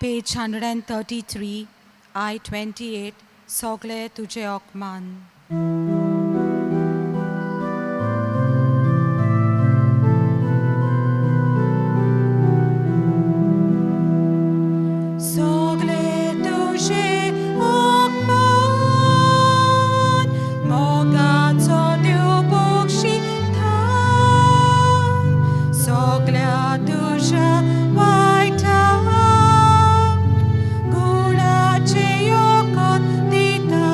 Page 133, I-28, Sogle Tuje Okman. Sogle Tuje Okman, Moga Todiu Bokshita, Sogle Tuje Waita, Gula Cheyokot Dita,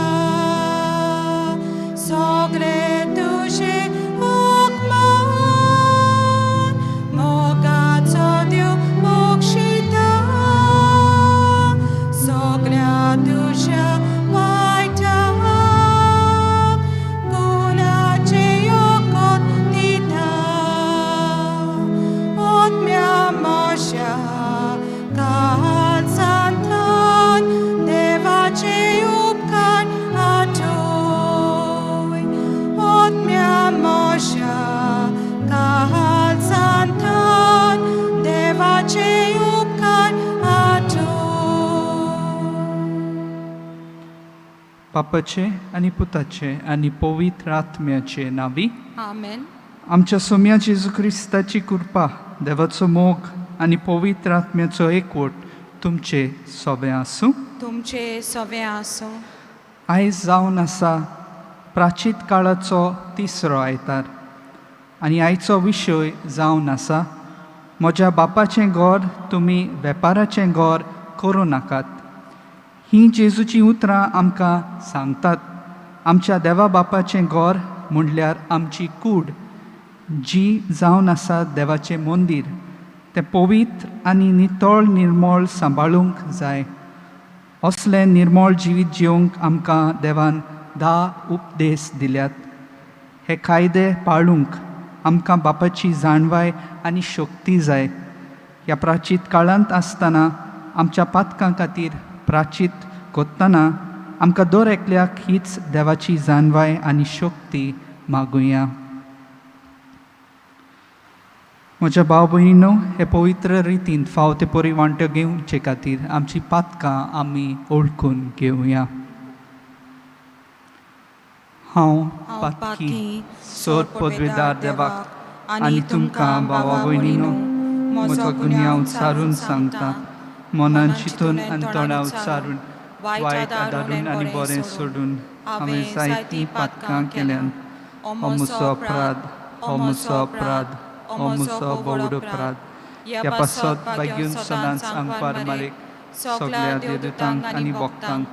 Sogle Tuje Okman, Moga Todiu Bokshita, Sogle Tuje Waita, Gula Cheyokot Dita, Otmia Moshe Kahal Santan Deva Cheyupkan Atoy, Otmia Moshe Kahal Santan Deva Cheyupkan Atoy. बापाचे आणि पुताचे आणि पवित्र आत्म्याचे नावी Amen. आमच्या सोम्या जेजू ख्रिस्ताची कृपा देवाचो मोग आणि पवित्र आत्म्याचो एकवट तुमचे सोबे आसूं. तुमचे सवे आसूं. आयज जावन आसा प्राचीत काळाचो तिसरो आयतार आनी आयचो विशय जावन आसा म्हज्या बापाचें घर तुमी वेपाराचें घर करूं नाकात. ही जेजूची उतरां आमकां सांगतात. आमच्या देवा बापाचें घर म्हणल्यार आमची कूड जी जावन आसा देवाचें मंदीर तें पवित्र आनी नितळ निर्मळ सांबाळूंक जाय. असलें निर्मळ जिवीत जिवंक आमकां देवान 10 उपदेश दिल्यात. हे कायदे पाळूंक आमकां बापाची जाणवाय आनी शक्ती जाय. ह्या प्राचीत काळांत आसतना आमच्या पातकां खातीर प्राचीत कोत्तना आमकां दर एकल्याक हीच देवाची जाणवाय आनी शक्ती मागुया. म्हज्या भाव भयणीनो, हे पवित्र रितीन फाव ते परी वांट्यो घेवचे खातीर आमची पातकां आमी ओळखून घेवया. हांव पातकी सोर पदवेदार देवाक आनी तुमकां भावा भयणीनो म्हजो गुन्यांव उच्चारून सांगता. मनान चिंतून आनी तोंडां उच्चारून वायट आदारून आनी बरें सोडून हांवें जायतीं पातकां केल्यान. हो म्हजो अपराध, हो म्हजो अपराध, हो म्हजो बोवड अपराध. ह्या पासत बागेवन सदांच आंगपार मारीक सगळ्या देवदूतांक आनी भक्तांक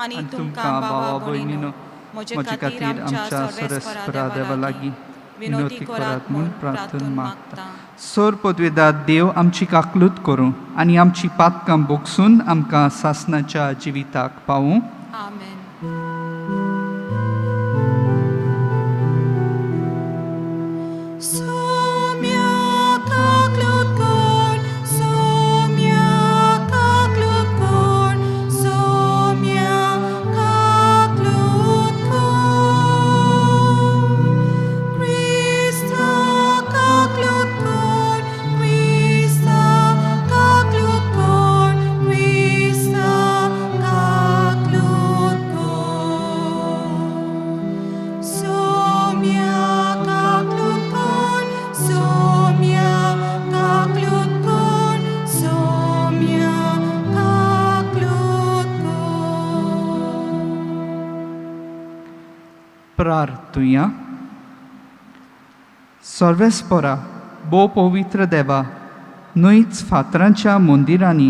आनी तुमकां भावा भयणीनो म्हजे खातीर आमच्या सर्वेस्परा देवा लागीं विनोती करात म्हूण प्रार्थना मागता. सोर पदवेदार देव आमची काकलूत करूं आनी आमची पातकां बोगसून आमकां सासणाच्या जिविताक पावूं. Amen. Somia kaklut kon, somia kaklut kon, somia kaklut kon. Krista kaklut kon, Krista kaklut kon, Krista kaklut kon. Somia kaklut kon, somia kaklut kon, somia kaklut kon. प्रार्थुया. सर्वेस्परा बो पवित्र देवा, न्हयच फातरांच्या मंदिरांनी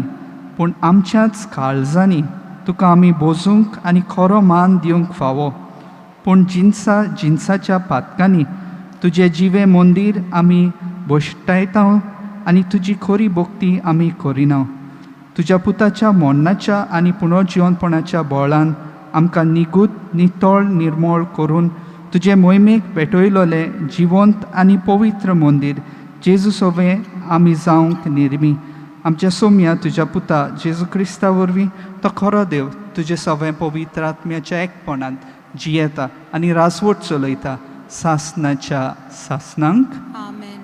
पूण आमच्याच काळजांनी तुका आमी बोजूंक आनी खरो मान दिवंक फावो. पूण जिन्साच्या पातकांनी तुजें जिवें मंदीर आमी बोश्टायता आनी तुजी खरी भक्ती आमी करिना. तुज्या पुताच्या मोडणाच्या आनी पुनर्जिवनपणाच्या बळान आमकां निगूत नितळ निर्मळ करून तुजे मोहिमेक पेटयलोलें जिवंत आनी पवित्र मंदीर जेजू सोबे आमी जावंक निर्मी. आमच्या सोम्या तुज्या पुता जेजू क्रिस्ता वरवीं तो खरो देव तुजे सगळें पवित्र आत्म्याच्या एकपणांत जियेता आनी राजवट चलयता सासणाच्या सासणांक. Amen.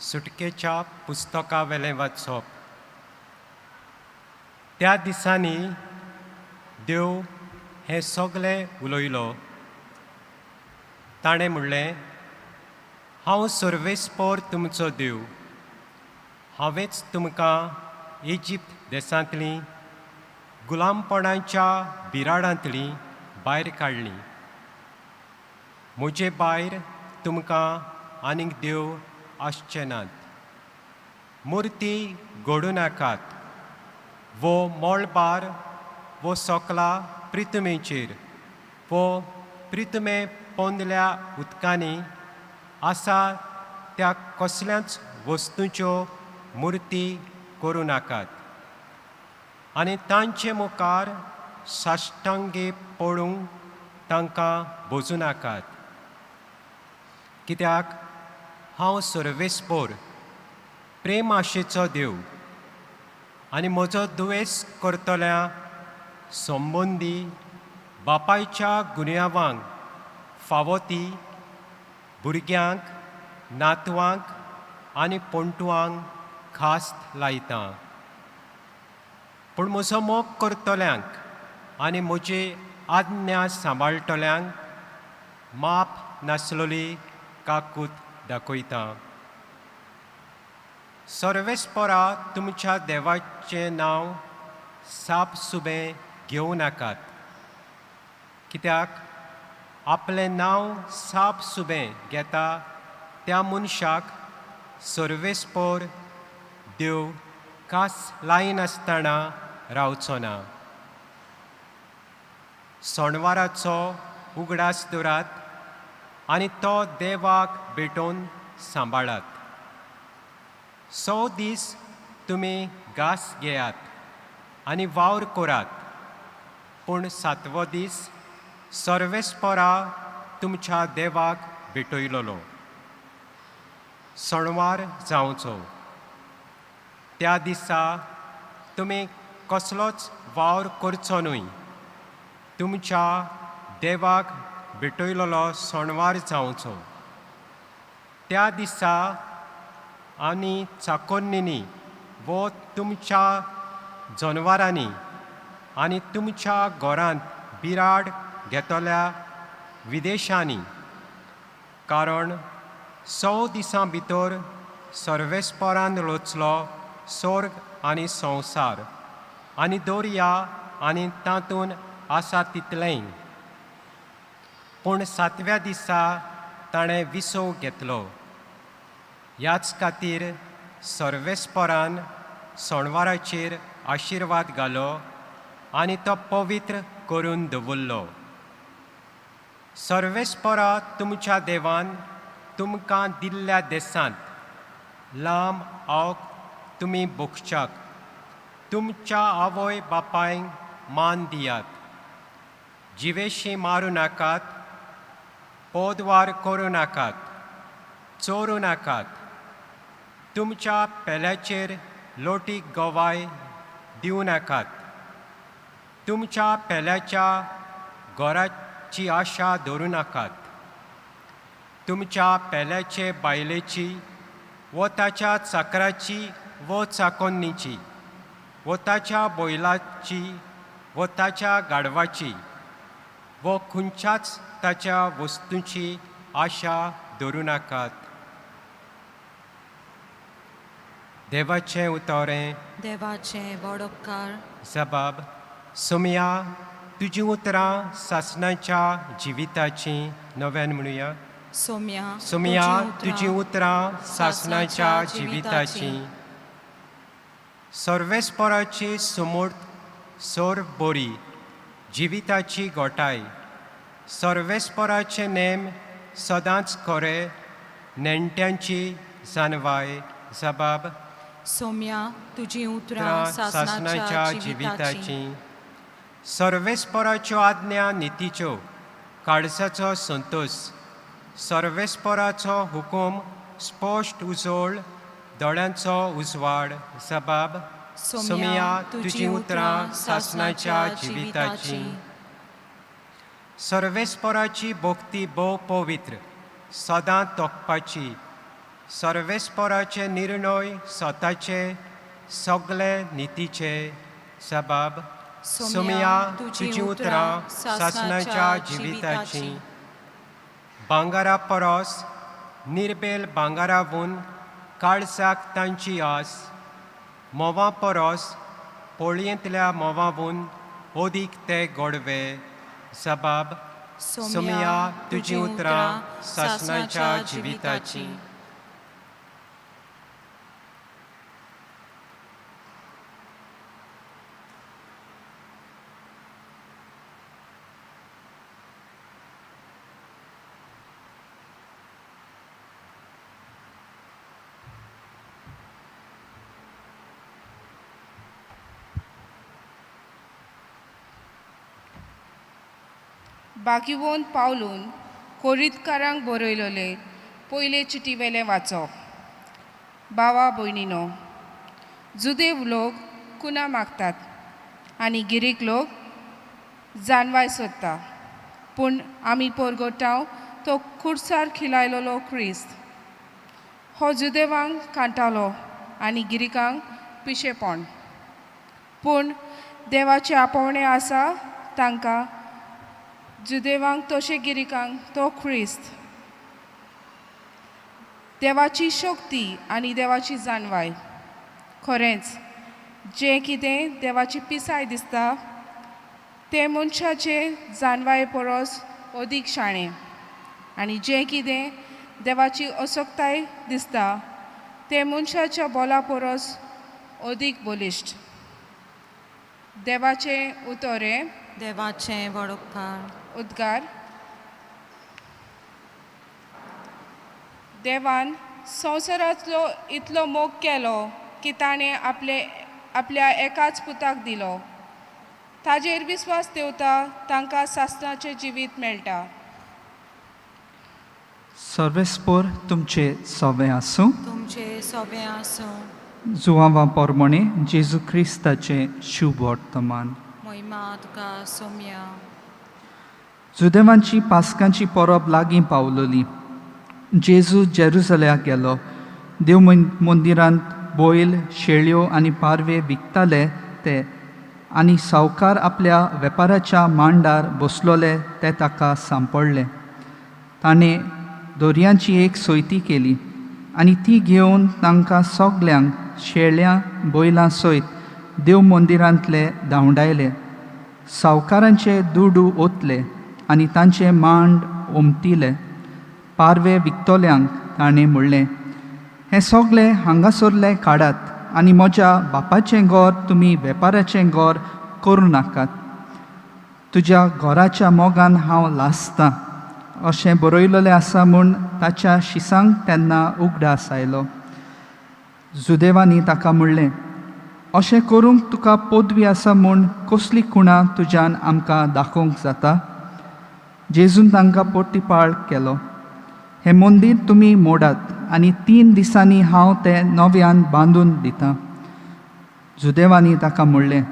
सुटकेच्या पुस्तका वेलें वाचप. त्या दिसांनी देव हें सगळें उलयलो. ताणें म्हणलें, हांव सर्वेस्पर तुमचो देव. हांवेंच तुमकां इजिप्त देशांतलीं गुलामपणाच्या बिराडांतलीं भायर काडलीं. म्हजे भायर तुमकां आनीक देव आसचे नात. मुर्ती घडोव नाकात, वो मळबार वो सोकला प्रितमेचेर वो प्रितमे पोंदल्या उदकांनी आसा त्या कसल्याच वस्तूंच्यो मुर्ती करूं नाकात. आनी तांचे मुखार साश्टांगी पडूंक तांकां भोजूं नाकात. कित्याक हांव सर्वेस्पर, प्रेम आशेचो देव, आनी म्हजो दुयेंस करतल्या संबंदी बापायच्या गुन्यांवांक फावो ती भुरग्यांक, नातवांक आनी पोंटवांक खास्त लायता. पूण म्हजो मोग करतल्यांक आनी म्हजी आज्ञा सांबाळटल्यांक माप नासलोली काकूट दाखयता. सर्वेस्परा तुमच्या देवाचें नांव साप सुबें घेवं नाकात. कित्याक आपलें नांव साप सुबें घेता त्या मनशाक सर्वेस्पर देव कास लायनासतना रावचो ना. सणवाराचो उगडास दवरात आनी तो देवाक भेटोवन सांबाळात. 6 दीस तुमी घास घेयात आनी वावर करात, पूण 7वो दीस सर्वेस्परा तुमच्या देवाक भेटयलोलो. सणवार जावचो. त्या दिसा तुमी कसलोच वावर करचो न्हय. तुमच्या देवाक भेटयलोलो सणवार जावचो. त्या दिसा आनी चाकोन्नींनी वो तुमच्या जनवारांनी आनी तुमच्या घरांत बिराड घेतल्या विदेशांनी, कारण 6 दिसां भितर सर्वेस्परान रचलो स्वर्ग आनी संवसार आनी दर्या आनी तातूंत आसा तितलेंय. पूण 7व्या दिसा ताणें विसव घेतलो. ह्याच खातीर सर्वेस्परान सणवाराचेर आशिर्वाद घालो आनी तो पवित्र करून दवरलो. सर्वेस्परा तुमच्या देवान तुमकां दिल्ल्या देशांत लांब आवक तुमी भोगच्याक तुमच्या आवय बापायंक मान दियात. जिवेशी मारूं नाकात, पोदवार करूं नाकात, चोरूं नाकात, तुमच्या पेल्याचेर लोटीक गवाय दिवं नाकात, तुमच्या पेल्याच्या घराची आशा धरूं नाकात, तुमच्या पेल्याचे बायलेची वो ताच्या चाकराची वो चाकोन्नीची वो ताच्या बैलाची वो ताच्या गाडवाची वो खंयच्याच ताच्या वस्तूंची आशा धरूं नाकात. देवाचें उतोरें. देवाचें व्हड उपकार. जबाब. सोमया, तुजीं उतरां सासणाच्या जिविताचीं नव्यान म्हणुया. सोमया, तुजीं उतरां सासणाच्या जिविताचीं. सर्वेस्पराची समूर्त सोर बरी जिविताची गोठाय. सर्वेस्पराचे नेम सदांच खरे, नेणट्यांची जानवाय. जबाब. सोम्या, तुजीं उतरां उतरां सासणाच्या जिविताचीं. सर्वेस्पराच्यो आज्ञा नितीच्यो, काळजाचो संतोष. सर्वेस्पराचो हुकूम स्पश्ट उजोळ, दोळ्यांचो उजवाड. जबाब. सोमया, तुजीं उतरां सासणाच्या जिविताचीं. सर्वेस्पराची भोक्ती भोव पवित्र, सदां तोखपाची. सर्वेस्पराचे निर्णय स्वताचे सगळे नितीचे सबाब सोमया तुजी उतरां सासणाच्या जिविताची भांगारा परस निर्बेल भांगारावून काळसाक तांची आस मोवा परस पोळयेंतल्या मोवावून ओदीक ते गोडवे सबाब सोमया तुजी उतरां सासणाच्या जिविताची बागीवोन पावलून कोरीतकारांक बरयलोले पयले चिटीवेले वाचप. भावा भयणीनो, जुदेव लोक कुना मागतात आनी गिरीक लोक जानवाय सोदता, पूण आमी परगटाव तो खुर्सार खिलायलोलो क्रिस्त हो जुदेवांक कांटालो आनी गिरिकांक पिशेपण, पूण देवाचे आपोवणे आसा तांकां जुदेवांक तशें गिरिकांक तो क्रिस्त. देवाची शक्ती आनी देवाची जानवाय. खरेंच जें कितें देवाची पिसाय दिसता तें मनशाचे जानवाये परस अदीक शाणें, आनी जें कितें देवाची असक्ताय दिसता तें मनशाच्या बोला परस अदीक बलिश्ट. देवाचे उतोरे देवाचें व्हड उपकार. उद्गार. देवान संवसारांतलो इतलो मोग केलो की ताणें आपल्या एकाच पुताक दिलो. ताजेर विस्वास देवता तांकां सासणाचें जिवीत मेळटा. सर्वेस्पोर तुमचे सोवे आसूं. तुमचे सोबे आसूं. जुवावा पोरमोणे जेजू क्रिस्ताचे शुभ वर्तमान. मोहिमा तुका सोम्या. जुदेवांची पास्कांची परब लागीं पावलोली. जेजू जेरुसलेमाक गेलो. देव मंदिरांत बैल, शेळयो आनी पारवे विकताले ते, आनी सावकार आपल्या वेपाराच्या मांडार बसलोले ते ताका सांपडले. ताणें दोरयांची एक सोयती केली आनी ती घेवन तांकां सगल्यांक शेळ्यां बैलां सयत देव मंदिरांतले धांवडायले. सावकारांचे दुडू ओतले आनी तांचे मांड उमटिले. पारवे विकतोल्यांक ताणें म्हणलें, हें सगलें हांगासरलें काडात आनी म्हज्या बापाचें घर तुमी वेपाराचें घर करूं नाकात. तुज्या घराच्या मोगान हांव लासतां अशें बरयलोलें आसा म्हूण ताच्या शिसांक तेन्ना उगडास आयलो. जुदेवांनी ताका म्हणलें, अशें करूंक तुका पदवी आसा म्हूण कसली खुणां तुज्यान आमकां दाखोवंक जाता? जेजून तांकां पोटिपाळ केलो. हें मंदीर तुमी मोडात आनी 3 दिसांनी हांव तें नव्यान बांदून दितां. जुदेवांनी ताका म्हणलें,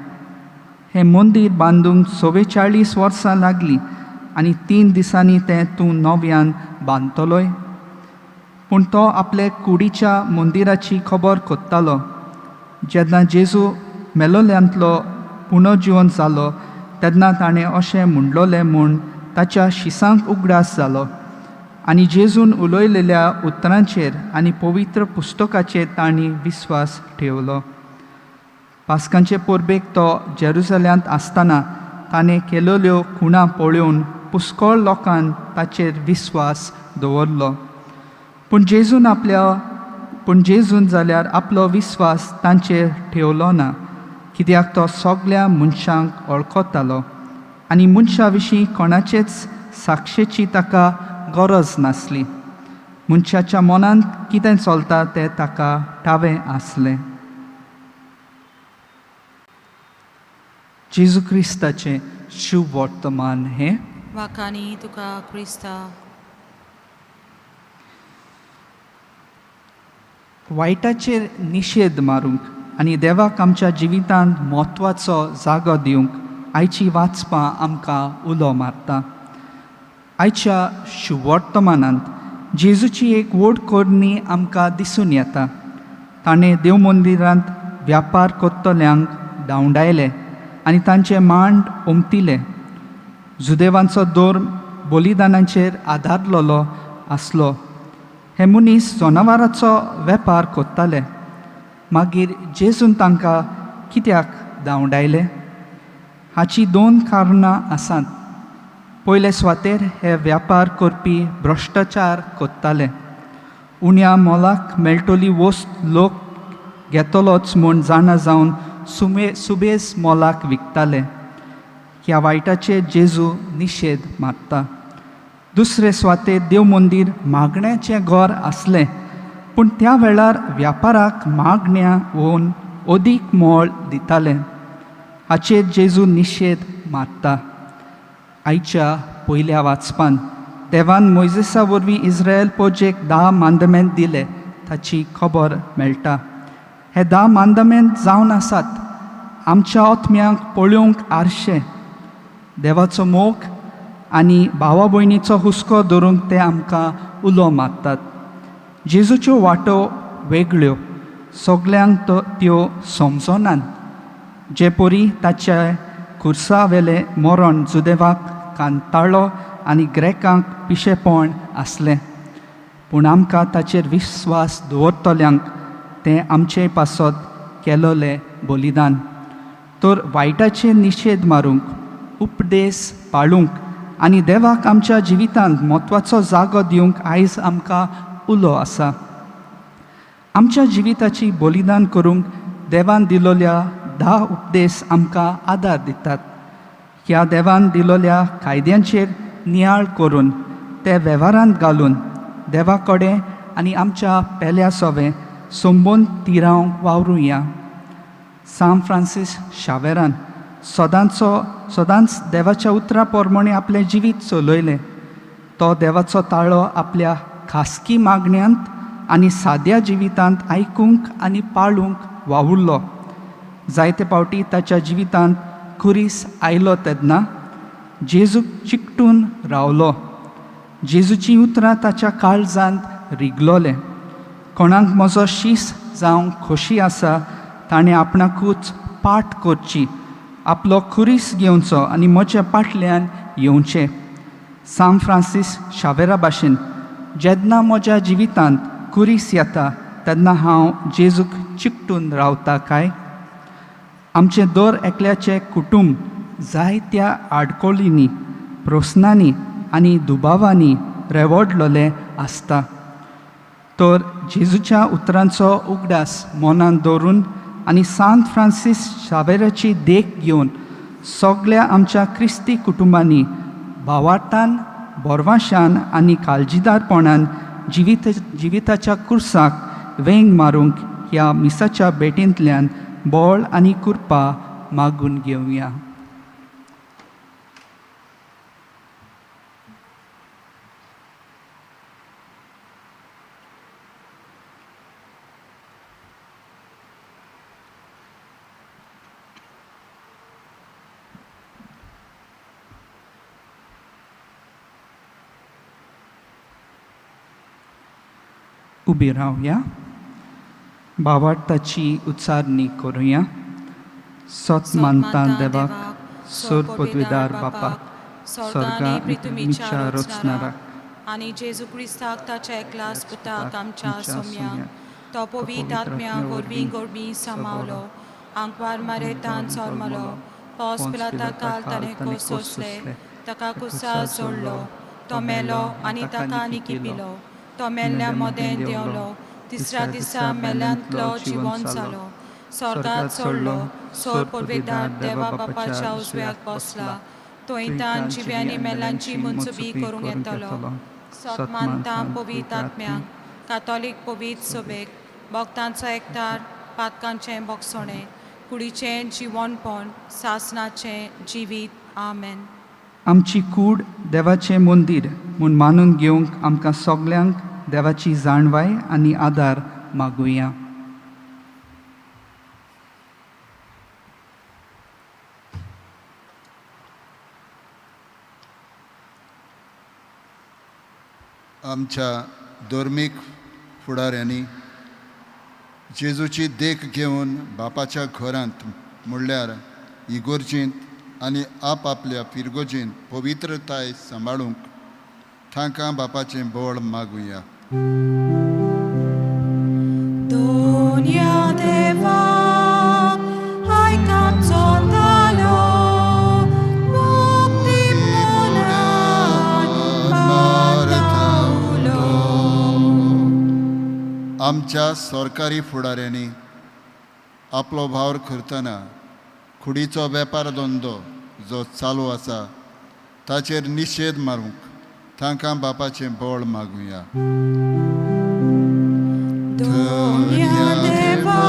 हें मंदीर बांदूंक 44 वर्सां लागलीं आनी 3 दिसांनी तें तूं नव्यान बांदतलोय? पूण तो आपले कुडीच्या मंदिराची खबर कोत्तालो. जेन्ना जेजू मेलोल्यांतलो पुनर्जिवन जालो तेन्ना ताणें अशें म्हणलोलें म्हूण ताच्या शिसांक उगडास जालो आनी जेजून उलयलेल्या उतरांचेर आनी पवित्र पुस्तकाचेर तांणी विस्वास ठेवलो. पास्कांचे परबेक तो जेरुसल्यांत आसतना ताणें केलेल्यो खुणां पळोवन पुष्कळ लोकांन ताचेर विस्वास दवरलो. पूण जेजून जाल्यार आपलो विस्वास तांचेर ठेवलो ना, कित्याक तो सगल्या मनशांक वळखतालो आनी मनशा विशीं कोणाचेच साक्षेची ताका गरज नासली. मनशाच्या मनांत कितें चलता तें ताका ठावें आसलें. जेजू क्रिस्ताचें शुभ वर्तमान हें. वाकानी तुका क्रिस्ता. वायटाचेर निशेध मारूंक आनी देवाक आमच्या जिवितांत म्हत्वाचो जागो दिवंक आयची वाचपां आमकां उलो मारता. आयच्या शुभ वर्तमानांत जेजूची एक व्हड कोरणी आमकां दिसून येता. ताणें देव मंदिरांत व्यापार कोत्तल्यांक धांवडायले आनी तांचे मांड उमटिले. जुदेवांचो दोर बलिदानाचेर आदारलोलो आसलो. हे मनीस जनावरांचो वेपार कोत्ताले. मागीर जेजून तांकां कित्याक धांवडायले? हाची 2 कारणां आसात. पयले सुवातेर हे व्यापार करपी भ्रश्टाचार कोत्ताले. उण्या मोलाक मेळटली वस्त लोक घेतलोच म्हूण जाणा जावन सुबेज मोलाक विकताले. ह्या वायटाचेर जेजू निशेध मारता. दुसरे सुवातेर देव मंदीर मागण्याचें घर आसलें, पूण त्या वेळार व्यापाराक मागण्या होवन अदीक मोल दिताले. हाचेर जेजू निशेध मारता. आयच्या पयल्या वाचपान देवान मोइजेसा वरवीं इस्रायल पोजेक 10 मांदमेंट दिले ताची खबर मेळटा. हे 10 मांदमेंट जावन आसात. आमच्या आत्म्यांक पळोवंक आरशे, देवाचो मोग आनी भावा भयणीचो हुस्को धरूंक ते आमकां उलो मारतात. जेजूच्यो वाटो वेगळ्यो, सगल्यांक त्यो समजनात. जे परी ताच्या खुर्सा वेले मरण जुदेवाक कांताळो आनी ग्रेकांक पिशेपण आसलें, पूण आमकां ताचेर विस्वास दवरतल्यांक तें आमचे पासत केलोलें बलिदान. तर वायटाचेर निशेध मारूंक, उपदेश पाळूंक आनी देवाक आमच्या जिवितांत म्हत्वाचो जागो दिवंक आयज आमकां उलो आसा. आमच्या जिविताची बलिदान करूंक देवान दिलोल्या 10 उपदेश आमकां आदार दितात. ह्या देवान दिलोल्या कायद्यांचेर नियाळ करून ते वेव्हारांत घालून देवा कडेन आनी आमच्या पेल्या सोवे संबंद तिरावंक वावरुया. सान फ्रांसीस शावेरान सदांच देवाच्या उतरा पोरमणे आपलें जिवीत चलयलें. तो देवाचो ताळो आपल्या खासगी मागण्यांत आनी साद्या जिवितांत आयकूंक आनी पाळूंक वावुरलो. जायते फावटी ताच्या जिवितांत खुरीस आयलो तेन्ना जेजूक चिकटून रावलो. जेजूची उतरां ताच्या काळजांत रिगलोले. कोणाक म्हजो शीस जावंक खोशी आसा ताणें आपणाकूच पाट करची, आपलो खुरीस घेवचो आनी म्हज्या फाटल्यान येवचें. सान फ्रांसीस शावेरा भाशेन जेन्ना म्हज्या जिवितांत खुरीस येता तेन्ना हांव जेजूक चिकटून रावता काय? आमचें दर एकल्याचें कुटूंब जायत्या आडकोळींनी, प्रस्नांनी आनी दुबावांनी रेवडलोलें आसता. तर जेजूच्या उतरांचो उगडास मनांत दवरून आनी सांत फ्रांसीस शावेराची देख घेवन सगळ्या आमच्या क्रिस्ती कुटुंबांनी भावार्थान, बोरवाशान आनी काळजीदारपणान जिविताच्या कुर्साक वेंग मारूंक ह्या मिसाच्या भेटींतल्यान बोळ आनी कृपा मागून घेवया. उबी रावया. भावार्थाची उच्चारणी करुया. सत मानता देवाक, सोर पदवीदार बापाक, स्वर्गा तुमीच्या रचणाराक आनी जेजू क्रिस्ताक ताच्या एकलास पुताक आमच्या सोम्याक तो पवित्र आत्म्या गोरबी सामावलो, आंकवार मारेतान सोरमलो, पावस पिलाता काल ताणें कोस सोंसले, ताका कुसा जोडलो, तो मेलो आनी ताका निकिपिलो, तो मेल्ल्या मोदें देंवलो, तिसऱ्या दिसा मेल्यांतलो जिवंत जालो, स्वर्गात सोडलो, सोर पदवीदार देवा बापाच्या उजव्याक बसला, तो इतान जिव्यांनी मेल्यांची मुंचुबी करूंक येतलो. सत मानता पवित्र आत्म्यांक, कातोलीक पवित्र सभेक, भक्तांचो एकठार, पातकांचें बोगसणें, कुडीचें जिवणपण, सासणाचें जिवीत. आमेन. आमची कूड देवाचें मंदीर म्हूण मानून घेवंक आमकां सगल्यांक देवाची जाणवाय आनी आदार मागुया. आमच्या धर्मीक फुडाऱ्यांनी जेजूची देख घेवन बापाच्या घरांत म्हणल्यार इगोर्जींत आनी आपल्या पिरगोजींत पवित्रताय सांबाळूंक तांकां बापाचें बोळ मागुया. Donia deva, hai canzotalo, mukti monan, martaulo. आमच्या सरकारी फुडाऱ्यांनी आपलो वावर करतना कुडीचो वेपार धंदो जो चालू आसा ताचेर निशेध मारूंक तांकां बापाचें बोळ मागुया. Donia deva,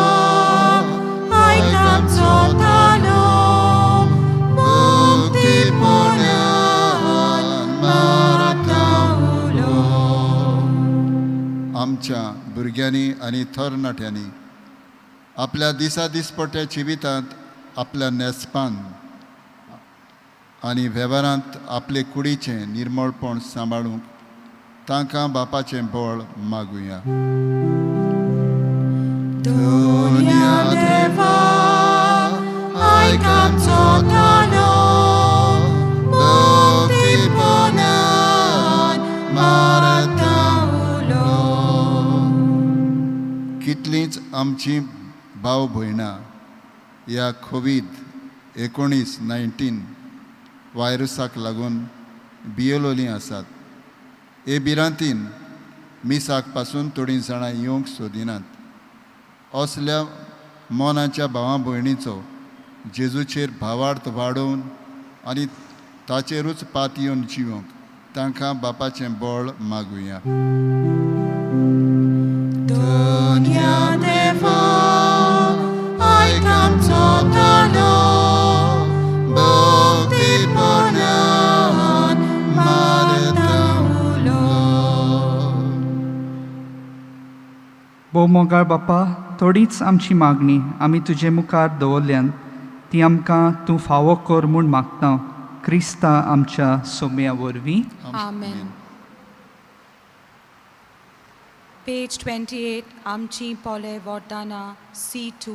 hai canzotalo, mukti monan, martaulo. आमच्या भुरग्यांनी आनी तरणाट्यांनी आपल्या दिसपट्ट्या जिवितांत आपल्या नेस्पान आनी वेव्हारांत आपले कुडीचें निर्मळपण सांबाळूंक तांकां बापाचें बोळ मागुया. Donia deva, hai canzotalo, mukti monan, martaulo. कितलींच आमची भाव भयणां ह्या COVID-19 व्हायरसाक लागून भियेलोलीं आसात. हे भिरांतीन मिसाक पासून थोडीं जाणां येवंक सोदिनात. असल्या मोनाच्या भावां भयणीचो जेजूचेर भावार्थ वाडोवन आनी ताचेरूच पात येवन जिवंक तांकां बापाचें बोळ मागुया. Donia deva, hai canzotalo, mukti monan, martaulo. मोगाळ बापा, थोडीच आमची मागणी आमी तुजे मुखार दवरल्यान ती आमकां तूं फावो कर म्हूण मागता. क्रिस्ता आमच्या सोम्या वरवीं. Amen. Page 28, Amchi Pole Vardana, C2.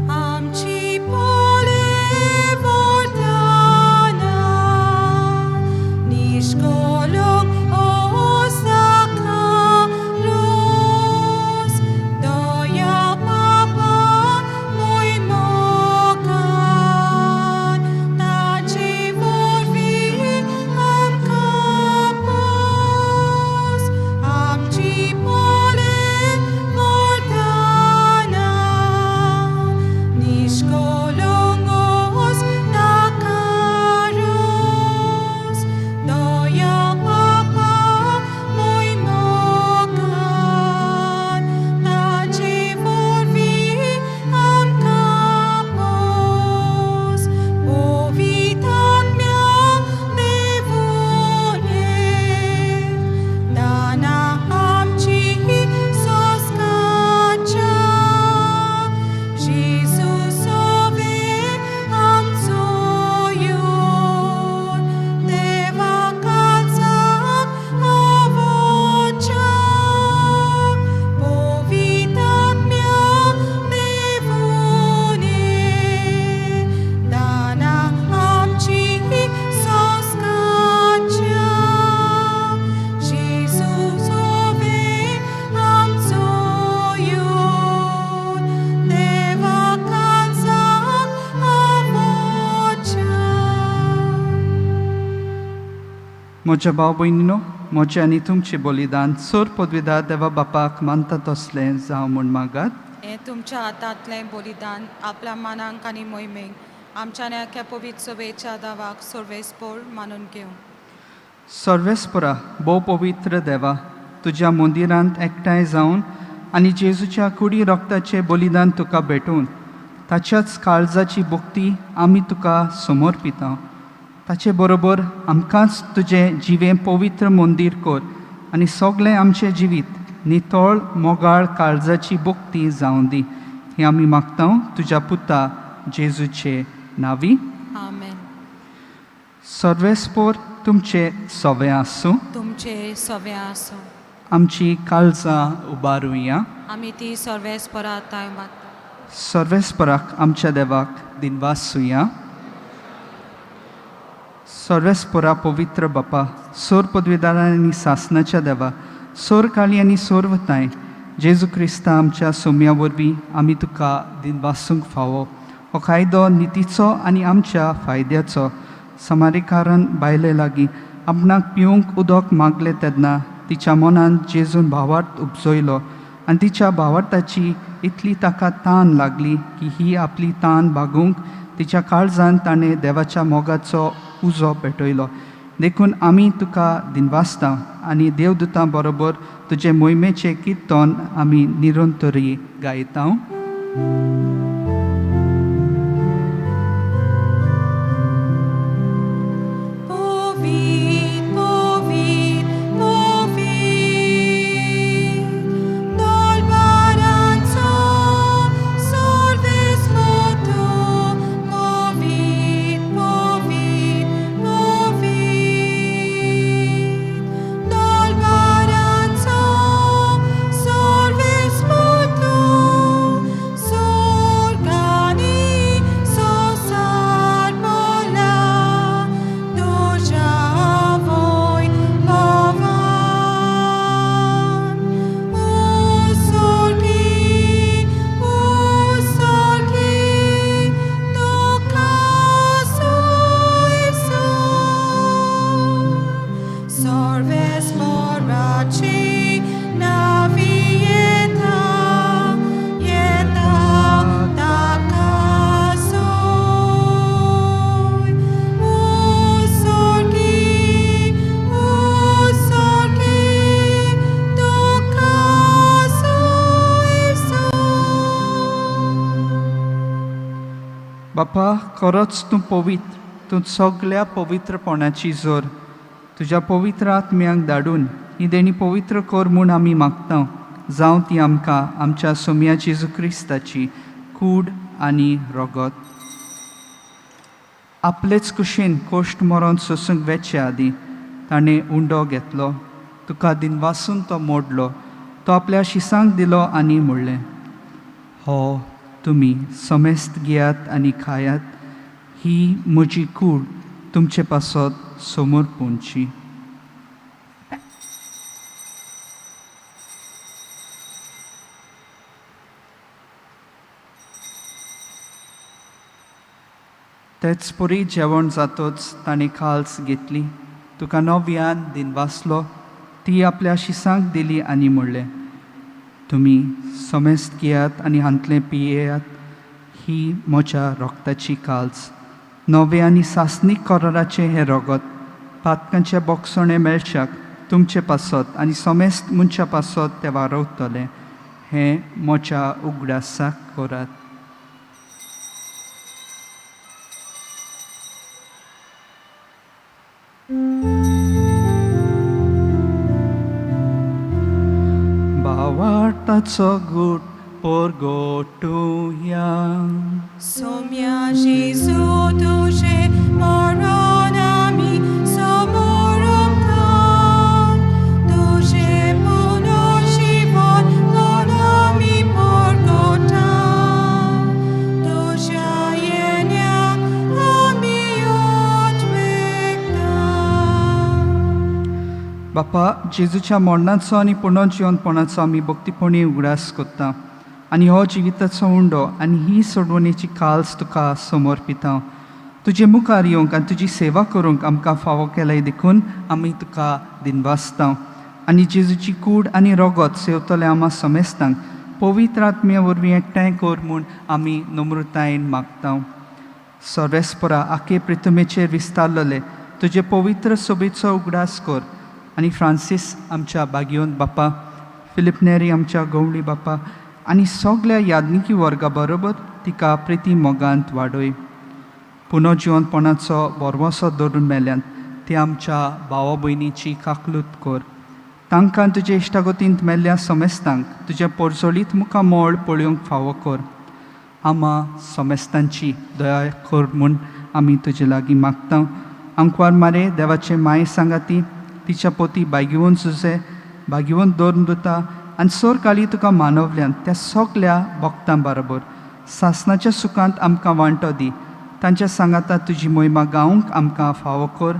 Amchi Pole Vardana, Nishkolok Osakalos, Doya Papa Moi Mokan, Tachi Vorvi Amkapos, Amchi Pole Vardana, Nishkolongos Nakaros, Doya Papa Moi Mokan, Tachi Vorvi Amkapos, Povitat mea devone, Dana Amchi Soskacha, Jesus ove amzoyon, Deva kalzak avocha, Povitat mea devone, Dana amchi soskacha, Jesus ove amzoyon, Deva kalzak avocha. म्हज्या भाव भयणीनो, म्हजें आनी तुमचें बलिदान सोर पदवीदार देवा बापाक मानता तसलें जावं म्हूण मागात. हे तुमच्या हातांतलें बलिदान आपल्या मानांक आनी मोहिमेक आमच्या नेक्या पवित्र सभेच्या दावाक सर्वेस्पोर मानून घेवं. सर्वेस्परा भोव पवित्र देवा, तुज्या मंदिरांत एकठांय जावन आनी जेजूच्या कुडी रक्ताचें बलिदान तुका भेटून ताच्याच काळजाची भक्ती आमी तुका समर्पिता. ताचे बरोबर आमकांच तुजें जिवें पवित्र मंदीर कर आनी सगळें आमचें जिवीत नितळ मोगाळ काळजाची भोगती जावं दी. हे आमी मागता तुज्या पुता जेजूचे नावी. आमेन. सर्वेस्पोर तुमचे सवे आसूं. तुमचे सवे आसूं. आमची काळजां उबारुया. आमी ती सर्वेस्पराताय मागता. सर्वेस्पराक आमच्या देवाक दिनवासूया. सर्वेस्परा पवित्र बापा, सोर पदवीदारांनी सासनाच्या देवा, सोर काळी आनी सोर वताय जेजू क्रिस्ता आमच्या सोम्या वरवीं आमी तुका दिनवासूंक फावो. हो कायदो नितीचो आनी आमच्या फायद्याचो. समारिकारान बायले लागीं आपणाक पिवंक उदक मागले तेन्ना तिच्या मनान जेजून भावार्थ उपजयलो आनी तिच्या भावार्थाची इतली ताका तान लागली की ही आपली तान भागूंक तिच्या काळजान ताणें देवाच्या मोगाचो उजो पेटयलो. देखून आमी तुका दिनवासता आनी देवदूतां बरोबर तुजे मोहिमेचे किर्तन आमी निरंतरी गायता. बापा, खरोच तूं पवित्र. तूं सगळ्या पवित्रपणाची जोर तुज्या पवित्र आत्म्याक धाडून ही देणी पवित्र कर म्हूण आमी मागता. जावं ती आमकां आमच्या सोम्या जेजू क्रिस्ताची कूड आनी रगत. आपलेच कुशीन कोश्ट मरोन सोसूंक वेचे आदी ताणें उंडो घेतलो. तुका दिनवासून तो मोडलो. तो आपल्या शिसांक दिलो आनी म्हणलें, हो तुमी समेस्त घेयात आनी खायात. ही म्हजी कूड तुमचे पासत समोर पोंदची. तेच परी जेवण जातोच ताणें खाल्स घेतली. तुका नव्यान दिनवासलो. ती आपल्या शिसांक दिली आनी म्हणलें, तुमी समेस्त घेयात आनी हांतलें पियेयात. ही म्हज्या रोगताची काल्स. नवे आनी सासनीक कराराचें हें रगत पातकांच्या बोगसणे मेळशाक तुमचे पासत आनी समेस्त मनशा पासत तें वारवतलें. हें म्हज्या उगडासाक करात. भावार्थाचो गूट परगोटुया. सोम्या जेजू तुझे मरण आमी समोरता. तुझे पुनर्जीवन कोण आमी परगोटा. तुझ्या येण्याक आमी उद्वेगता. बापा, जेजूच्या मरणाचो आनी पुनर्जीवनपणाचो आमी भक्तीपणी उगडास करता आनी हो जिविताचो उंडो आनी ही सोडवणेची काल्स तुका समर्पिता. तुजे मुखार येवंक आनी तुजी सेवा करूंक आमकां फावो केल्याय देखून आमी तुका दिनवासता. आनी जेजूची कूड आनी रगत सेवतले आमा समेस्तांक पवित्र आत्म्या वरवीं एकठांय कर म्हूण आमी नम्रतायेन मागता. सर्वेस्परा आखे पृथ्वीचेर विस्तारलेले तुजे पवित्र सोबेचो उगडास कर. आनी फ्रांसीस आमच्या बागयोन बापा, फिलिप नेरी आमच्या गवळी बापा आनी सगळ्या यादनिकी वर्गा बरोबर तिका प्रिती मोगांत वाडय. पुनर्जीवनपणाचो बरवसो धरून मेल्यान ते आमच्या भावा भयणीची काकलूत कर. तांकां तुजे इश्टागतींत मेल्ल्या सोमेस्तांक तुज्या पोरजोळीत मुखार मोळ पळोवंक फावो कर. आमा सोमेस्तांची दया कर म्हूण आमी तुजे लागीं मागता. आंकवार मारे देवाचे माये सांगाती तिच्या पोती बागिवून झुजे बागिवून दोन दुता आनी सोर काळी तुका मानवल्यान त्या सगल्या भक्तां बरोबर सासणाच्या सुखांत आमकां वांटो दी. तांच्या सांगाता तुजी मोहिमा गावंक आमकां फावो कर.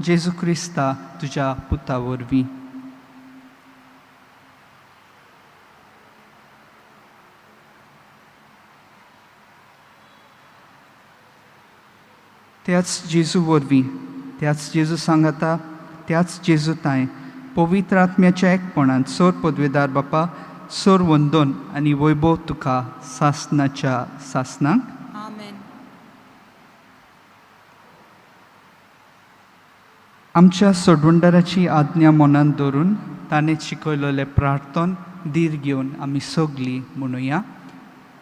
जेजू क्रिस्ता तुज्या पुता वरवीं. त्याच जेजू वरवीं त्याच जेजू सांगाता त्याच जेजू ताय पवित्र आत्म्याच्या एकपणान सोर पदवेदार बापा सोर वंदन आनी वैभव तुका सासणाच्या सासणांक. आमेन. आमच्या सोडवंडराची आज्ञा मनान दवरून ताणें शिकयलेले प्रार्थन धीर घेवन आमी सगलीं म्हणुया.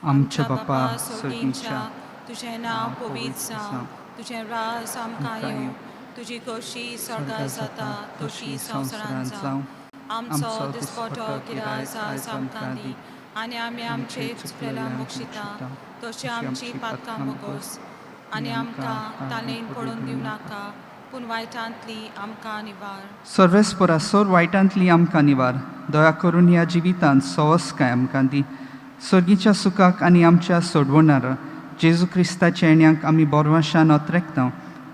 आमच्या बापा सोगींच्या तुझें नांव पवित्र जावं, तुझें राज आमकां येवं, तुजी कशी स्वर्गांत जाता तशी संवसारांत जावं. आमचो दिसपटो गिराय आज आमकां दी आनी आमी आमचे चुकलेल्यांक बक्षिता तशी आमची पातकां मोगोस आनी आमकां तालेन पडून दिवं नाका पूण वायटांतली आमकां निवार. सर्वेस्परा सोर वायटांतली आमकां निवार. दया करून ह्या जिवितांत सवस्काय आमकां दी. सर्गीच्या सुखाक आनी आमच्या सोडवणारा जेजू क्रिस्ताच्या येण्याक आमी बोरवाशान ओतरेकता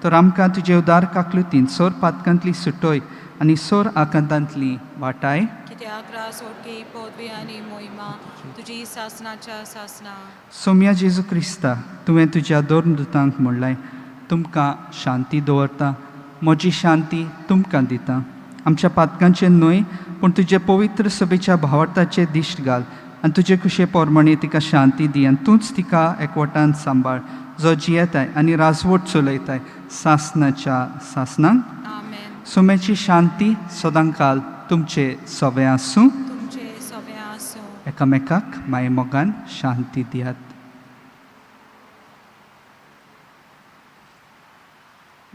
तर आमकां तुजे उदार काकलुतीन सोर पातकांतली सुटोय आनी सोर आकांतांतली वाटाय. कित्याक रास ओडकी पदवी आनी मोहिमा तुजी सासणाच्या सासना. सोम्या जेजू क्रिस्ता तुवें तुज्या दोन दुतांक म्हणलाय तुमकां शांती दवरता म्हजी शांती तुमकां दिता. आमच्या पातकांचे न्हय पूण तुजे पवित्र सभेच्या भावार्थाचे दिश्ट घाल आनी तुजे कुशे पोरमणे तिका शांती दी आनी तूंच तिका एकवटान सांबाळ जो जियेताय आनी राजवट चलयताय सासणाच्या सासणांक. आमेन. सोम्याची शांती सदांकाल तुमचे सोबे आसूं. तुमचे सगळे आसूं. एकामेकाक माये मोगान शांती दियात.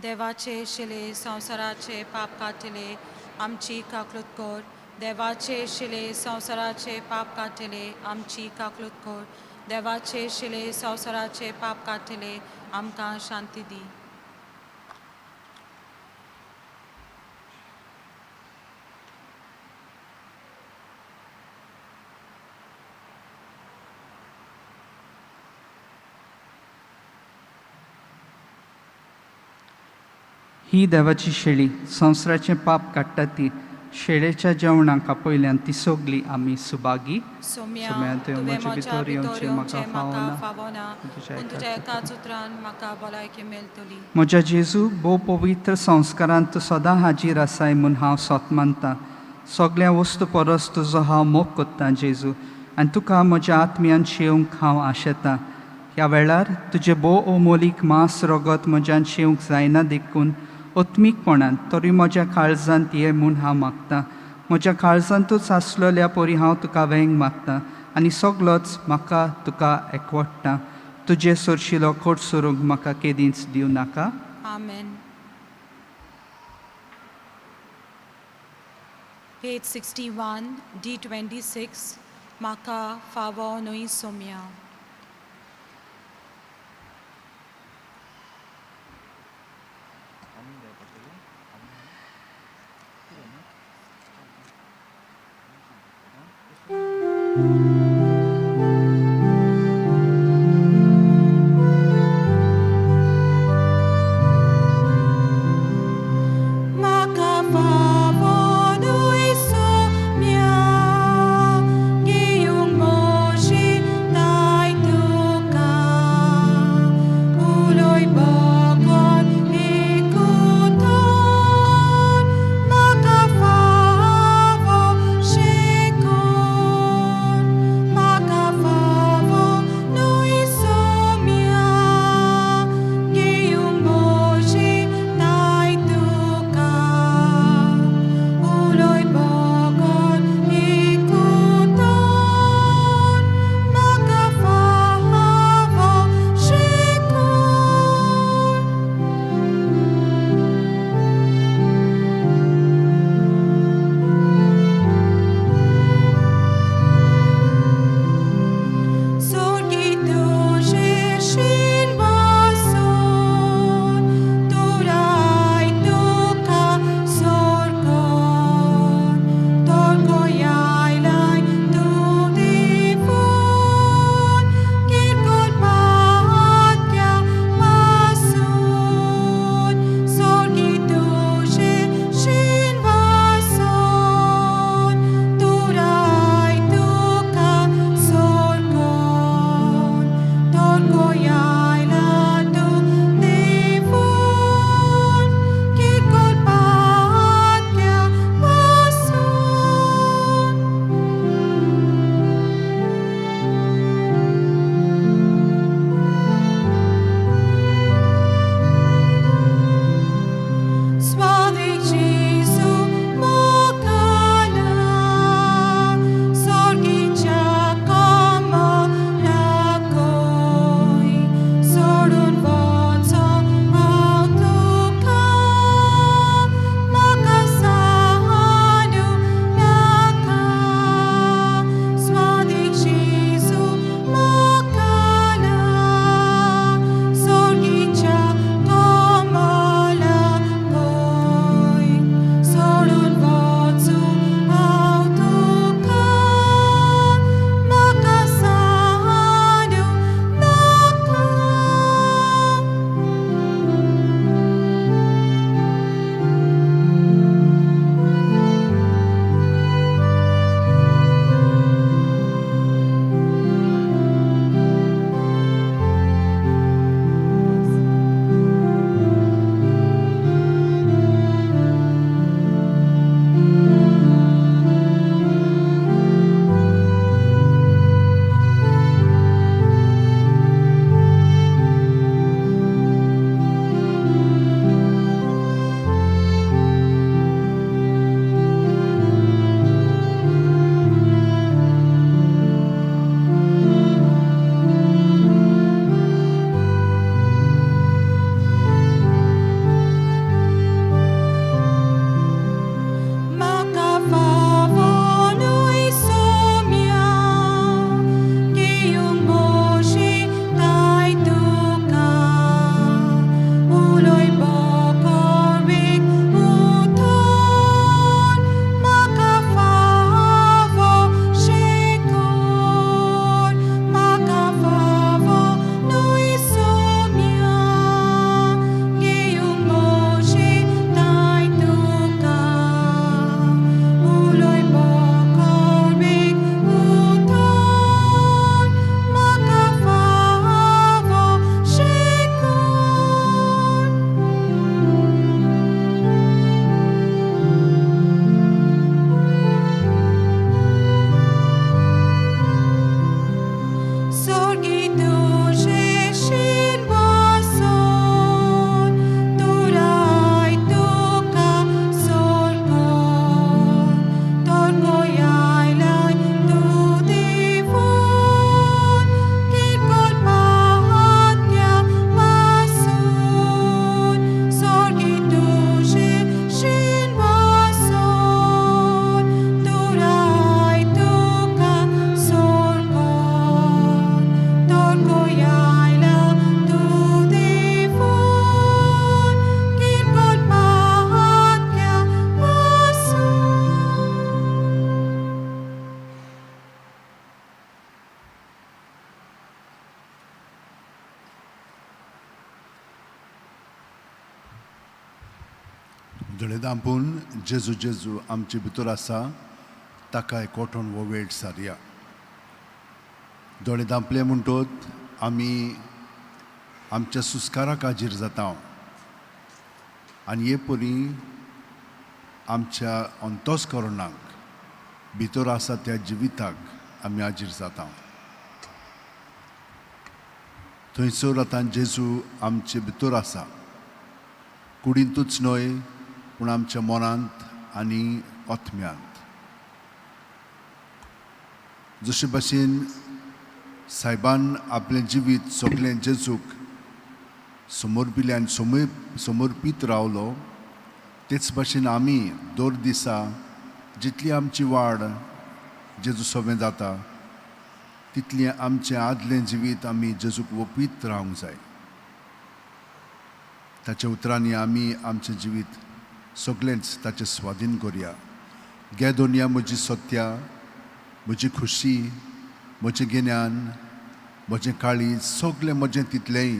देवाचे शिले संवसाराचे पाप काटिले आमची काकलूत कर. देवाचे शिले संवसाराचे पाप काटिले आमची काकलूत कर. देवाचे शिले संवसाराचे पाप काटिले आमकां शांती दी. ही देवाची शेळी संवसाराचें पाप काडटा ती शेळेच्या जेवणाक आपयल्यान ती सोगली आमी सुभागी. सोम्या सोम्या, तुवें तुवें म्हज्या म्हज्या भितर येवचें भितर म्हाका येवचें फावना. म्हाका फावना तुज्या पूण एकाच तुज्या एकाच उतरान म्हाका भलायकी मेळटली. म्हज्या जेजू भोव पवित्र संस्कारांत तूं सदां हाजीर आसाय म्हूण हांव सोत मानतां. सगळ्या वस्तू परस तुजो हांव मोग कोत्तां जेजू आनी तुका म्हज्या आत्म्यान शेवंक हांव आशेतां. ह्या वेळार तुजें भोव अमोलीक मांस रगत म्हज्यान शेवंक जायना देखून ओत्मीकपणान तरी म्हज्या काळजांत ये म्हूण हांव मागतां. म्हज्या काळजांतूच आसलेल्या परी हांव तुका वेंग मागतां आनी सगलोच म्हाका तुका एकवटटा. तुजे सोरशिलो खोट सोरूंक म्हाका केदींच दिवं नाका. आमेन. पेज 61 D26 म्हाका फावो न्हय सोम्या. म्हाका फावो न्हय सोम्या घेवंक मोशी दाय तुका उलोय बगोन एकूतोन म्हाका फावो शेकोन म्हाका दोळे धांपून जेजू जेजू आमचे भितर आसा ताका एकवटून हो वेळ सारया. दोळे धांपले म्हणटोच आमी आमच्या सुस्काराक हाजीर जाता आनी हे परी आमच्या अंतस्करणाक भितर आसा त्या जिविताक आमी हाजीर जाता. थंयसर आतां जेजू आमचे भितर आसा, कुडींतूच न्हय पूण आमच्या मनांत आनी आत्म्यांत. जशे भाशेन सायबान आपलें जिवीत सगळें जेजूक समर्पिल्लें आनी समर्पीत रावलो, तेच भाशेन आमी दर दिसा जितली आमची वाड जेजू सोबें जाता तितलें आमचें आदलें जिवीत आमी जेजूक ओंपीत रावंक जाय. ताच्या उतरांनी आमी आमचें जिवीत सगळेंच ताचें स्वाधीन करुया. गे दोनिया म्हजी सत्या, म्हजी खुशी, म्हजें गिन्यान, म्हजें काळीज, सगळें म्हजें तितलेंय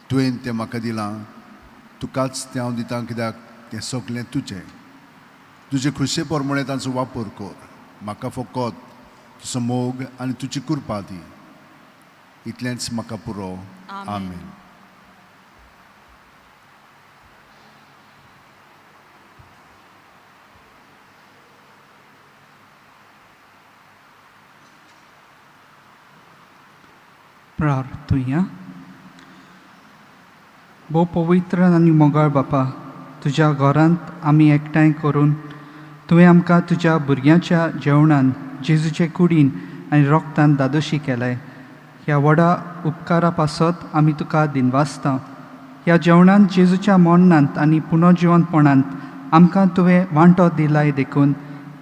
तुवें तें म्हाका दिलां. तुकाच तें हांव दितां कित्याक तें सगळें तुजें. तुजे खुशे प्रमाणे ताचो वापर कर. म्हाका फकत तुजो मोग आनी तुजी कृपा दी. इतलेंच म्हाका पुरो. आमेन. प्रार्थुया. भोव पवित्र आनी मोगाळ बापा, तुज्या घरांत आमी एकठांय करून तुवें आमकां तुज्या भुरग्यांच्या जेवणान जेजूचे कुडीन आनी रोगतान दादोशी केलाय. ह्या व्हडा उपकारा पासत आमी तुका दिनवासता. ह्या जेवणांत जेजूच्या मरणांत आनी पुनर्जिवनपणांत आमकां तुवें वांटो दिलाय देखून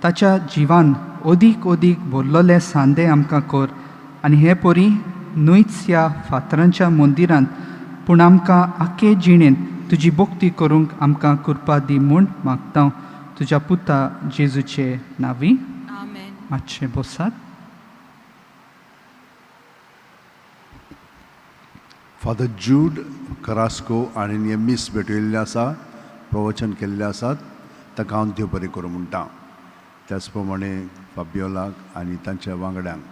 ताच्या जिवान ओदीक भरलोले सांदे आमकां कर. आनी हे परी न्हूच ह्या फातरांच्या मंदिरांत पूण आमकां आख्खे जिणेंत तुजी भोक्ती करूंक आमकां कृपा दी म्हूण मागता. तुज्या पुता जेजूचे नांवी. आमेन. मातशें बसात. फादर जूड करास्को आनी मिस भेटयल्ले आसा, प्रवचन केल्ले आसात, ताका हांव देव बरें करूं म्हणटा. त्याच प्रमाणे फाबियोलाक आनी तांच्या वांगड्यांक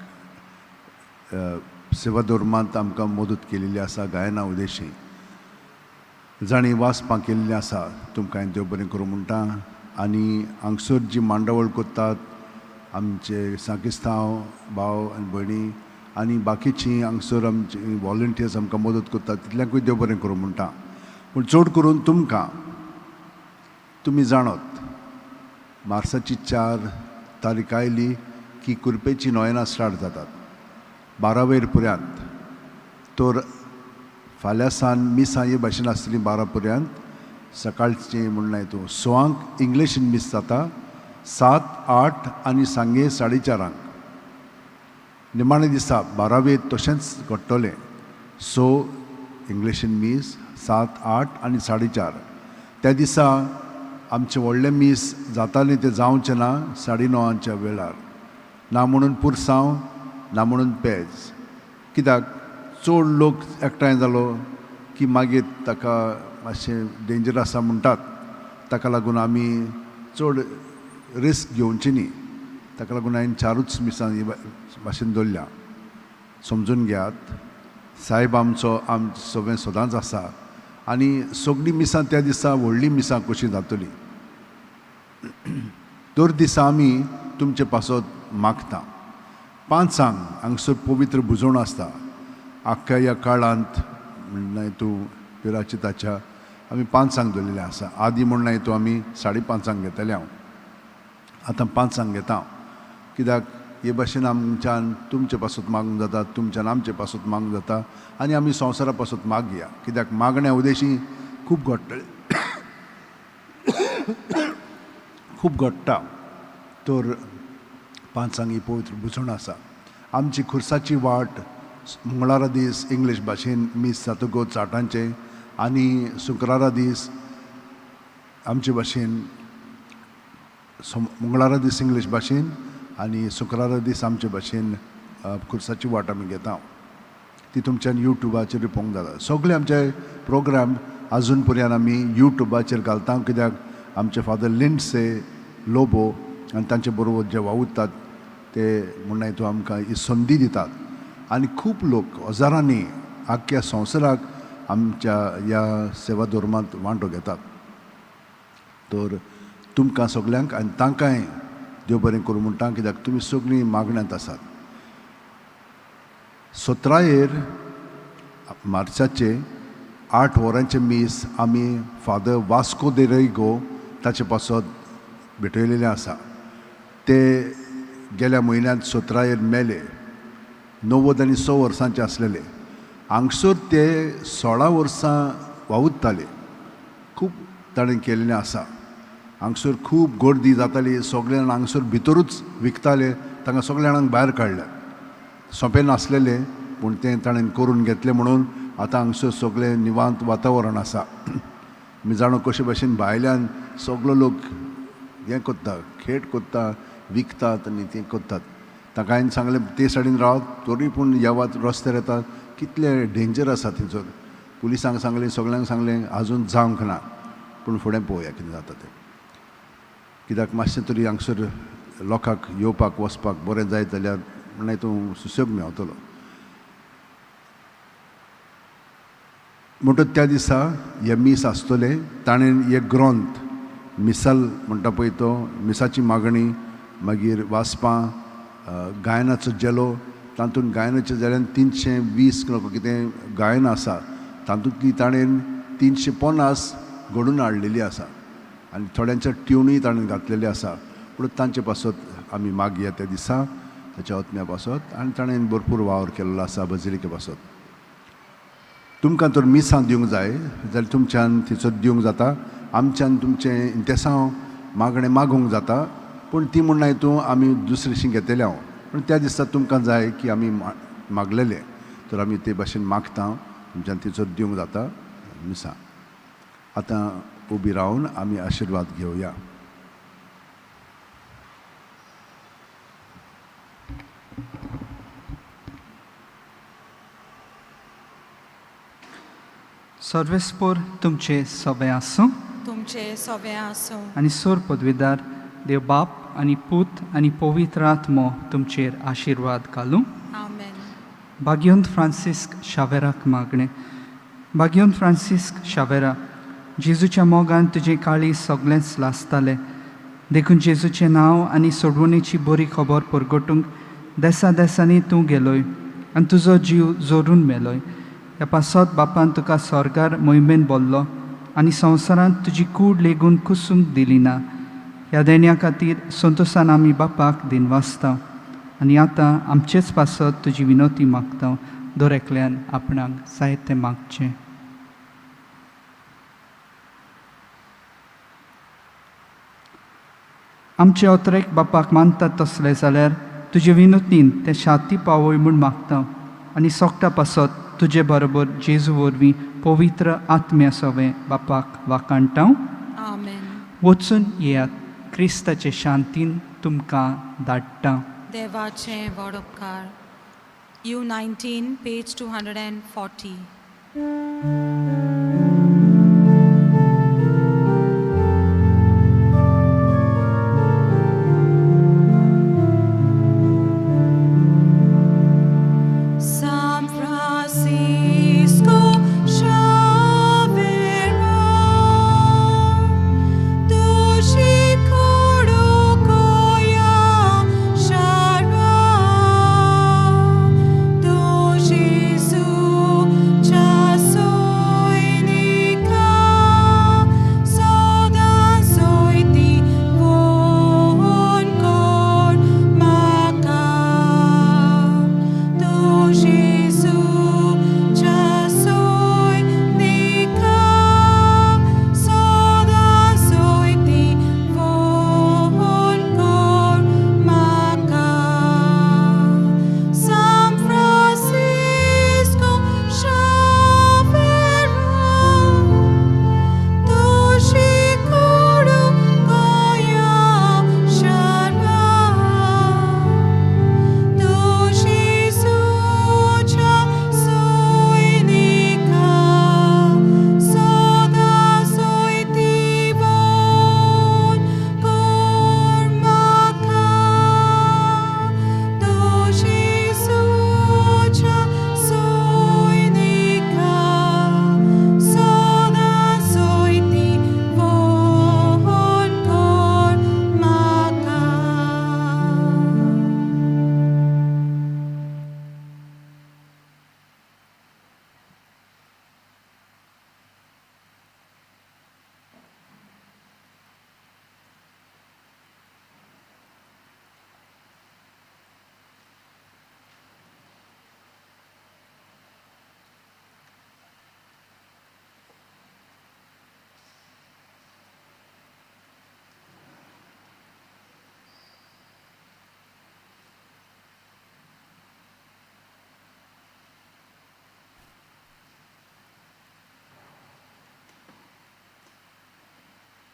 सेवा धर्मांत आमकां मदत केलेली आसा, गायना उदेशी जाणी वाचपाक केल्ली आसा, तुमकां हांवें देव बरें करूं म्हणटा. आनी हांगसर जी मांडावळ करतात आमचे साकिस्तांव भाव आनी भयणी आनी बाकीचीं हांगसर आमची वॉलंटियर्स आमकां मदत करतात, तितल्यांकूय देव बरें करूं म्हणटा. पूण चड करून तुमी जाणत मार्चाची 4 तारीख आयली की कुरपेची नोयनां स्टार्ट जातात 12 वयर पर्यंत. तर फाल्यां सान मिसां हे भाशेन आसतलीं 12 पर्यंत. सकाळची म्हणल्यार तूं 6 इंग्लिशीन मिस जाता, 7, 8 आनी सांगे 4:30. निमाणे दिसा 12वेक तशेंच घडटलें. 6 इंग्लिशीन मिस, 7, 8 आनी 4:30. त्या दिसा आमचें व्हडलें मिस जातालें तें जावचें ना 9:30च्या वेळार. ना म्हणून पुरसांव, ना म्हणून पेज. कित्याक चड लोक एकठांय जालो की मागीर ताका मातशें डेंजर आसा म्हणटात. ताका लागून आमी चड रिस्क घेवची न्ही. ताका लागून हांवें 4च मिसां हे भाशेन दवरल्या. समजून घेयात. सायब आमचो सगळें सदांच आसा आनी सगळीं मिसां त्या दिसा व्हडलीं मिसां कशीं जातलीं. दर दिसा आमी तुमचे पासत मागता. 5 हांगसर पवित्र बुजवण आसता. आख्ख्या ह्या काळांत म्हणल्यार तूं पिराचिताच्या आमी 5 दवरलेलें आसा. आदी म्हणल्यार तूं आमी 5:30 घेतले. हांव आतां 5 घेता. कित्याक हे भाशेन आमच्यान तुमचे पासत मागूंक जाता, तुमच्यान आमचे पासत मागूंक जाता आनी आमी संवसारा पासत मागया. कित्याक मागण्या उदेशी खूब घडटा. तर 5 ही पवित्र बुजवण आसा. आमची खुर्साची वाट मंगळारा दीस इंग्लीश भाशेन मिस जातकच 8 आनी शुक्रारा दीस आमचे भाशेन मंगळारा दीस इंग्लीश भाशेन आनी शुक्रारा दीस आमचे भाशेन खुर्साची वाट आमी घेता. ती तुमच्यान युट्यूबाचेर पळोवंक जाता. सगळे आमचे प्रोग्राम आजून पर्यंत आमी युट्यूबाचेर घालता. कित्याक आमचे फादर लिंडसे लोबो आनी तांचे बरोबर जे वावुरतात ते म्हणून तूं आमकां ही संदी दितात आनी खूब लोक हजारांनी आख्ख्या संवसाराक आमच्या ह्या सेवा धर्मांत वांटो घेतात. तर तुमकां सगल्यांक आनी तांकांय देव बरें करूं म्हणटा, कित्याक तुमी सगळीं मागण्यांत आसात. 17 मार्चाचे 8 वरांचे मीस आमी फादर वास्को दे रैगो ताचे पासत भेटयलेले आसा. ते गेल्या म्हयन्यांत 17 मेले, 91 वर्सांचे आसलेले. हांगसर ते 16 वर्सां वावुरताले. खूब ताणें केलेलें आसा. हांगसर खूब गर्दी जाताली, सगळे जाण हांगसर भितरूच विकताले, तांकां सगळ्या जाणांक भायर काडल्यात. सोंपें नासलेलें पूण तें ताणें करून घेतलें म्हणून आतां हांगसर सगळें निवांत वातावरण आसा. आमी जाणो कशे भाशेन भायल्यान सगळो लोक हें कोत्ता, खेळ कोत्ता, विकतात आनी तें कोत्तात. ताका हांवें सांगलें ते सायडीन रावत, तरी पूण ह्या रस्त्यार येतात. कितलें डेंजर आसा थंयसर. पुलिसांक सांगलें, सगळ्यांक सांगलें, आजून जावंक ना, पूण फुडें पळोवया कितें जाता तें. कित्याक मातशें तरी हांगसर लोकांक येवपाक वचपाक बरें जायत जाल्यार म्हणल्यार तूं सुसेग मेवतलो. म्हणटच त्या दिसा हे मीस आसतले. ताणें हे ग्रंथ मिसाल म्हणटा पळय तो, मिसाची मागणी, मागीर वाचपां, गायनाचो जेलो, तातूंत गायनाच्या जेल्यान 320 कितें गायनां आसा. तातूंतली ताणें 350 घडून हाडलेली आसा आनी थोड्यांच्या ट्युनूय ताणें घातलेली आसा. पूण तांचे पासत आमी मागया त्या दिसा, ताच्या आत्म्या पासत. आनी ताणें भरपूर वावर केल्लो आसा बजिलिके पासत. तुमकां तर मिसां दिवंक जाय जाल्यार तुमच्यान थंयसर दिवंक जाता. आमच्यान तुमचें इंतेसांव मागणें मागूंक जाता, पूण ती म्हण हितून आमी दुसरेशीं घेतलेले हांव. पूण त्या दिसा तुमकां जाय की आमी मागलेले, तर आमी ते भाशेन मागता, तुमच्यान थंयसर दिवंक जाता मिसां. आतां उबी रावन आमी आशिर्वाद घेवया. सर्वेस्पोर तुमचे सोबे आसूं तुमचे सोबे आसूं आनी सोर पदवीदार देव बाप आनी पूत आनी पवित्र आत्मो तुमचेर आशिर्वाद घालूं. आमेन. भाग्योंत फ्रांसिस्क शावेराक मागणें. भाग्योंत फ्रांसिस्क शावेरा, जेजूच्या मोगान तुजें काळी सगळेंच लासतालें. देखून जेजूचें नांव आनी सोडवणेची बरी खबर परगटूंक देसा देसांनी तूं गेलोय आनी तुजो जीव जोरून मेलोय. ह्या पासत बापान तुका स्वर्गार मोहिमेन बोल्लो आनी संवसारांत तुजी कूड लेगून कुसूंक दिली ना. ह्या देण्या खातीर संतोशान आमी बापाक दिनवासता आनी आतां आमचेच पासत तुजी विनोती मागता. दर एकल्यान आपणाक जाय तें मागचें. आमचे ओतरेक बापाक मानतात तसले जाल्यार तुजे विनोतीन ते शाती पावय म्हूण मागता आनी सोगटा पासत तुजे बरोबर जेजू वरवीं पवित्र आत्म्या सोबे बापाक वाकाणटा. आमेन. वचून येयात, क्रिस्ताचे शांतीन तुमकां धाडटा. देवाचे व्हड उपकार. U19 page 240.